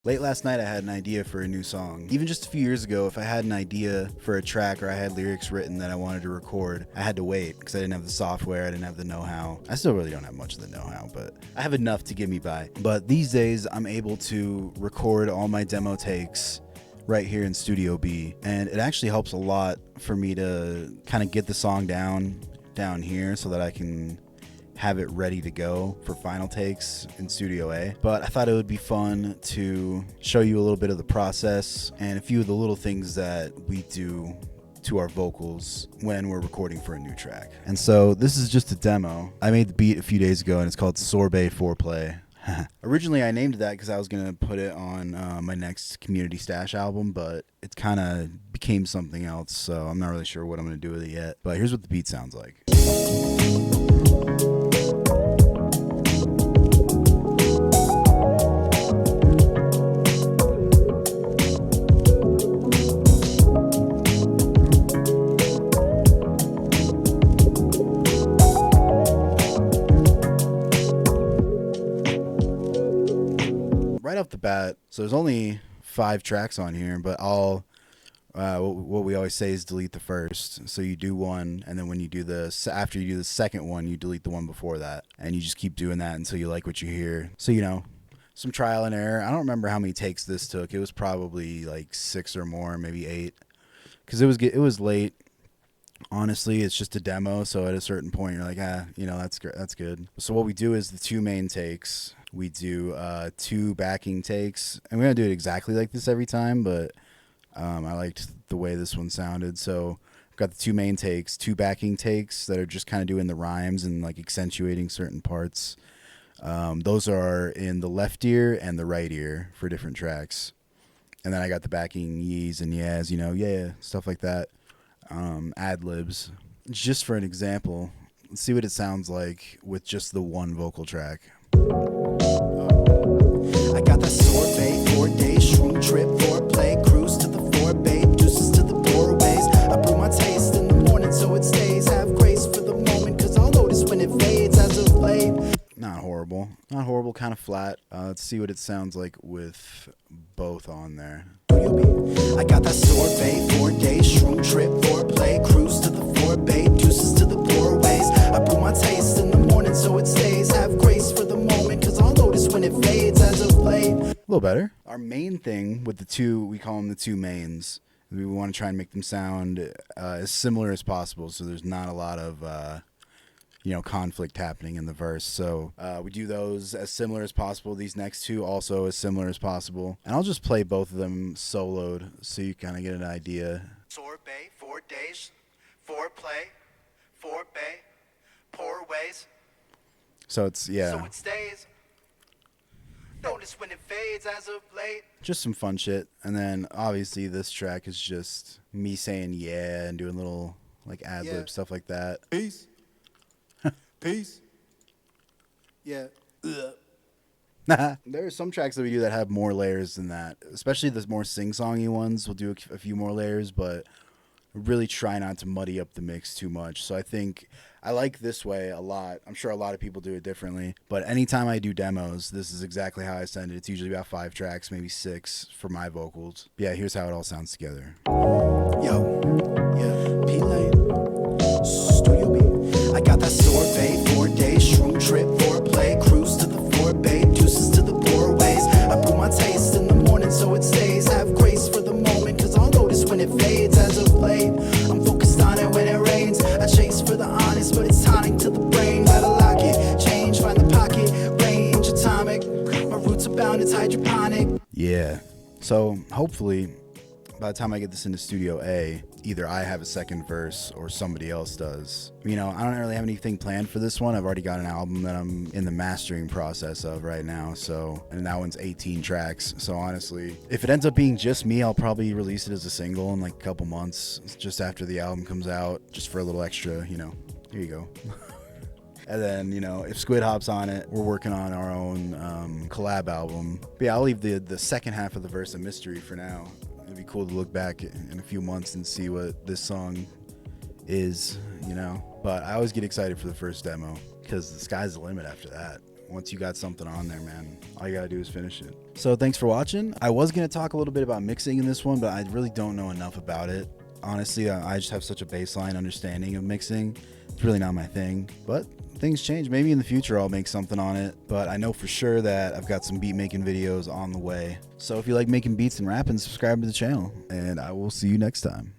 Late last night, I had an idea for a new song. Even just a few years ago, if I had an idea for a track or I had lyrics written that I wanted to record, I had to wait because I didn't have the software, I didn't have the know-how. I still really don't have much of the know-how, but I have enough to get me by. But these days, I'm able to record all my demo takes right here in Studio B, and it actually helps a lot for me to kind of get the song down here so that I can have it ready to go for final takes in Studio A. But I thought it would be fun to show you a little bit of the process and a few of the little things that we do to our vocals when we're recording for a new track. And so this is just a demo. I made the beat a few days ago and it's called Sorbet Foreplay. Originally I named it that because I was going to put it on my next Community Stash album, but it kind of became something else, so I'm not really sure what I'm going to do with it yet. But here's what the beat sounds like. Right off the bat, so there's only 5 tracks on here, but I'll what we always say is delete the first. So you do one, and then when you do after you do the second one, you delete the one before that, and you just keep doing that until you like what you hear. So some trial and error. I don't remember how many takes this took. It was probably like 6 or more, maybe 8, because it was late. Honestly, it's just a demo, so at a certain point you're like, that's good. So what we do is the 2 main takes. We do 2 backing takes, and we're gonna do it exactly like this every time, but I liked the way this one sounded. So I've got the 2 main takes, 2 backing takes that are just kind of doing the rhymes and like accentuating certain parts. Those are in the left ear and the right ear for different tracks. And then I got the backing yees and yeahs, yeah, stuff like that. Ad-libs. Just for an example, let's see what it sounds like with just the one vocal track. I got that sorbet, 4 days, shroom trip, foreplay, cruise to the forebay, deuces to the doorways. I brew my taste in the morning so it stays. Have grace for the moment, cause I'll notice when it fades as of late. Not horrible, kind of flat. Let's see what it sounds like with both on there. I got that sorbet, 4 days, shroom trip, foreplay, cruise to the forebay, deuces to the doorways. I brew my taste in the morning so it stays. Have grace for the moment, cause I'll notice when it fades as of late. A little better. Our main thing with the 2, we call them the 2 mains. We want to try and make them sound as similar as possible, so there's not a lot of conflict happening in the verse. So we do those as similar as possible. These next 2 also as similar as possible. And I'll just play both of them soloed so you kind of get an idea. Sorbet, 4 days, foreplay, forebay, pour ways. So it's, yeah. So it stays. Notice when it fades as of late. Just some fun shit. And then obviously this track is just me saying yeah and doing little like ad-lib stuff like that. Peace. Peace. Yeah. There are some tracks that we do that have more layers than that, especially the more sing-songy ones. We'll do a few more layers, but really try not to muddy up the mix too much. So I think I like this way a lot. I'm sure a lot of people do it differently, but anytime I do demos, this is exactly how I send it. It's usually about 5 tracks, maybe 6 for my vocals. Yeah, here's how it all sounds together. Yo, yeah, P-Lane, Studio B. I got that sorbet, 4 days, shroom trip, foreplay, cruise to the forebay, deuces to the doorways. I brew my taste in the morning so it stays. Have grace for the moment, cause I'll notice when it fades as of late. I'm focused on it when it rains. I chase for the honest, but it's tonic to the brain. Gotta lock it, change, find the pocket, range, atomic. My roots are bound, it's hydroponic. Yeah, so hopefully by the time I get this into Studio A, either I have a second verse or somebody else does. I don't really have anything planned for this one. I've already got an album that I'm in the mastering process of right now, and that one's 18 tracks. So honestly, if it ends up being just me, I'll probably release it as a single in like a couple months, just after the album comes out, just for a little extra, here you go. And then, if Squid hops on it, we're working on our own collab album. But yeah, I'll leave the second half of the verse a mystery for now. It'd be cool to look back in a few months and see what this song is, But I always get excited for the first demo because the sky's the limit after that. once you got something on there, man, all you gotta do is finish it. So thanks for watching. I was gonna talk a little bit about mixing in this one, but I really don't know enough about it. Honestly, I just have such a baseline understanding of mixing. It's really not my thing, but things change. Maybe in the future I'll make something on it, but I know for sure that I've got some beat making videos on the way. So if you like making beats and rapping, subscribe to the channel, and I will see you next time.